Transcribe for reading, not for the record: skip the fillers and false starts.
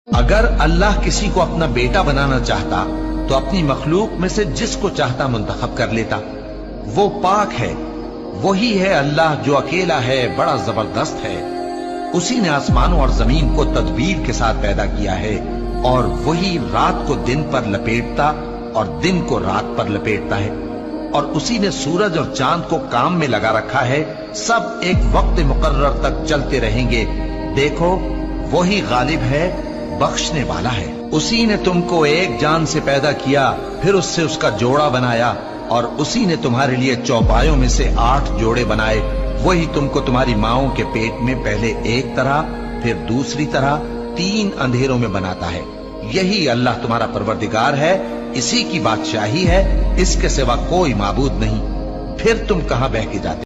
اگر اللہ کسی کو اپنا بیٹا بنانا چاہتا تو اپنی مخلوق میں سے جس کو چاہتا منتخب کر لیتا۔ وہ پاک ہے، وہی ہے اللہ جو اکیلا ہے، بڑا زبردست ہے۔ اسی نے آسمانوں اور زمین کو تدبیر کے ساتھ پیدا کیا ہے، اور وہی رات کو دن پر لپیٹتا اور دن کو رات پر لپیٹتا ہے، اور اسی نے سورج اور چاند کو کام میں لگا رکھا ہے، سب ایک وقت مقرر تک چلتے رہیں گے۔ دیکھو وہی غالب ہے، بخشنے والا ہے۔ اسی نے تم کو ایک جان سے پیدا کیا، پھر اس سے اس کا جوڑا بنایا، اور اسی نے تمہارے لیے چوپایوں میں سے 8 جوڑے بنائے۔ وہی تم کو تمہاری ماؤں کے پیٹ میں پہلے ایک طرح پھر دوسری طرح 3 اندھیروں میں بناتا ہے۔ یہی اللہ تمہارا پروردگار ہے، اسی کی بادشاہی ہے، اس کے سوا کوئی معبود نہیں۔ پھر تم کہاں بہہ کے جاتے